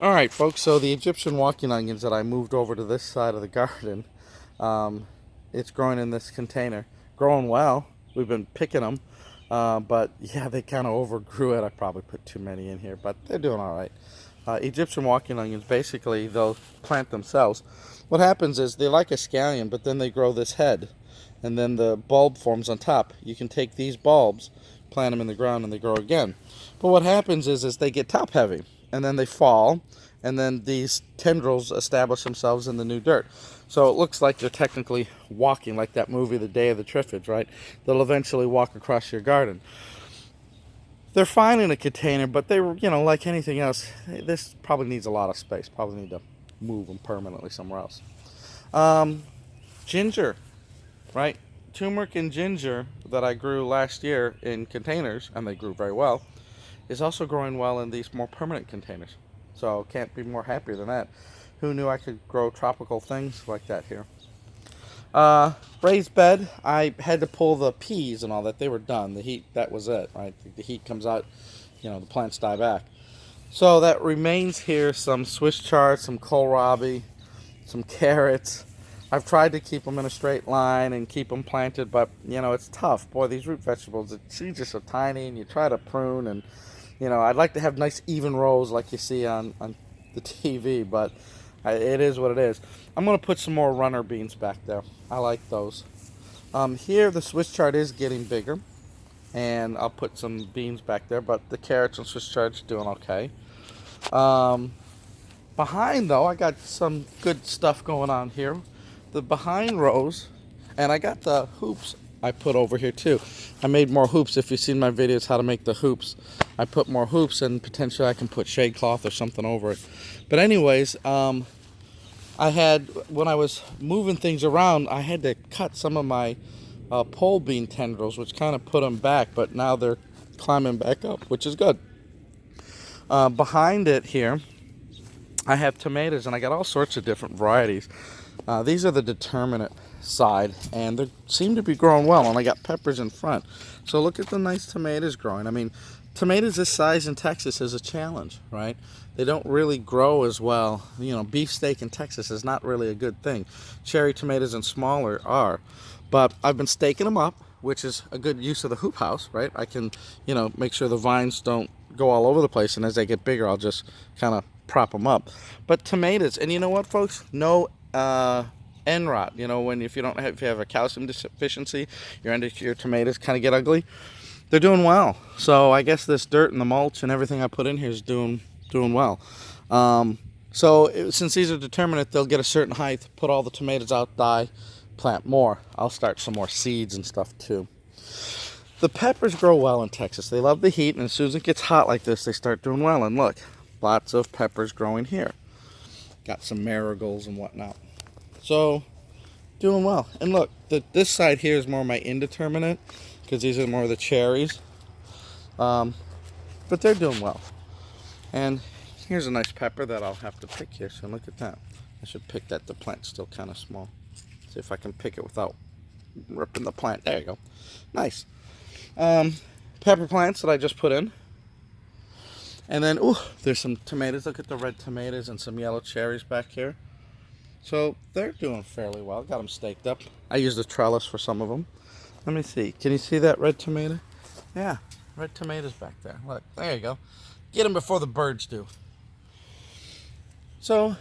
All right, folks, so the Egyptian walking onions that I moved over to this side of the garden, um, it's growing in this container. Growing well. We've been picking them, but yeah, they kind of overgrew it. I probably put too many in here, but they're doing all right. Egyptian walking onions, basically, they'll plant themselves. What happens is they're like a scallion, but then they grow this head, and then the bulb forms on top. You can take these bulbs, plant them in the ground, and they grow again. But what happens is they get top heavy, and then they fall, and then these tendrils establish themselves in the new dirt. So it looks like they're technically walking, like that movie, The Day of the Triffids, right? They'll eventually walk across your garden. They're fine in a container, but they were, like anything else, this probably needs a lot of space. Probably need to move them permanently somewhere else. Ginger, right? Turmeric and ginger that I grew last year in containers, and they grew very well, is also growing well in these more permanent containers. So can't be more happier than that. Who knew I could grow tropical things like that here? Raised bed, I had to pull the peas and all that. They were done. The heat, that was it, right? The heat comes out, the plants die back. So that remains here some Swiss chard, some kohlrabi, some carrots. I've tried to keep them in a straight line and keep them planted, but, it's tough. Boy, these root vegetables, the seeds are so tiny, and you try to prune, and, I'd like to have nice even rows like you see on the TV, but it is what it is. I'm going to put some more runner beans back there. I like those. Here, the Swiss chard is getting bigger, and I'll put some beans back there, but the carrots and Swiss chard's doing okay. Behind, though, I got some good stuff going on here. The behind rows, and I got the hoops I put over here too. I made more hoops. If you've seen my videos how to make the hoops, I put more hoops, and potentially I can put shade cloth or something over it. But anyways, I had, when I was moving things around, I had to cut some of my pole bean tendrils, which kind of put them back, but now they're climbing back up, which is good. Behind it here, I have tomatoes, and I got all sorts of different varieties. These are the determinate side, and they seem to be growing well, and I got peppers in front. So look at the nice tomatoes growing. I mean, tomatoes this size in Texas is a challenge, right? They don't really grow as well. Beefsteak in Texas is not really a good thing. Cherry tomatoes and smaller are. But I've been staking them up, which is a good use of the hoop house, right? I can, make sure the vines don't go all over the place, and as they get bigger, I'll just kind of prop them up. But tomatoes, and you know what, folks? No end rot. If you have a calcium deficiency, your tomatoes kind of get ugly. They're doing well. So I guess this dirt and the mulch and everything I put in here is doing well. Since these are determinate, they'll get a certain height, put all the tomatoes out, die, plant more. I'll start some more seeds and stuff too. The peppers grow well in Texas. They love the heat, and as soon as it gets hot like this, they start doing well. And look, lots of peppers growing here. Got some marigolds and whatnot. So, doing well. And look, this side here is more my indeterminate, because these are more of the cherries. But they're doing well. And here's a nice pepper that I'll have to pick here. So look at that. I should pick that. The plant's still kind of small. See if I can pick it without ripping the plant. There you go. Nice. Pepper plants that I just put in. And then, there's some tomatoes. Look at the red tomatoes and some yellow cherries back here. So they're doing fairly well. Got them staked up. I used a trellis for some of them. Let me see. Can you see that red tomato? Yeah, red tomatoes back there. Look, there you go. Get them before the birds do. So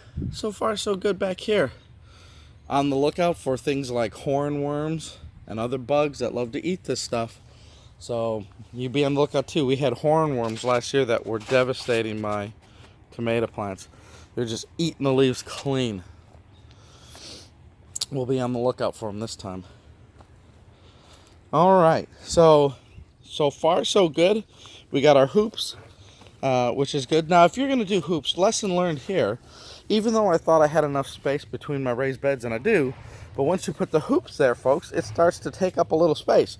far so good back here. On the lookout for things like hornworms and other bugs that love to eat this stuff. So you be on the lookout too. We had hornworms last year that were devastating my tomato plants. They're just eating the leaves clean. We'll be on the lookout for them this time. All right, so far so good. We got our hoops, which is good. Now, if you're going to do hoops, lesson learned here. Even though I thought I had enough space between my raised beds, and I do, but once you put the hoops there, folks, it starts to take up a little space.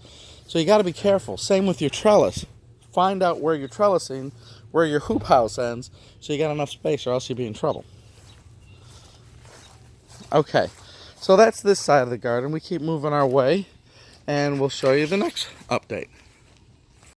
So you got to be careful. Same with your trellis. Find out where you're trellising, where your hoop house ends, so you got enough space, or else you'll be in trouble. Okay. So that's this side of the garden. We keep moving our way, and we'll show you the next update.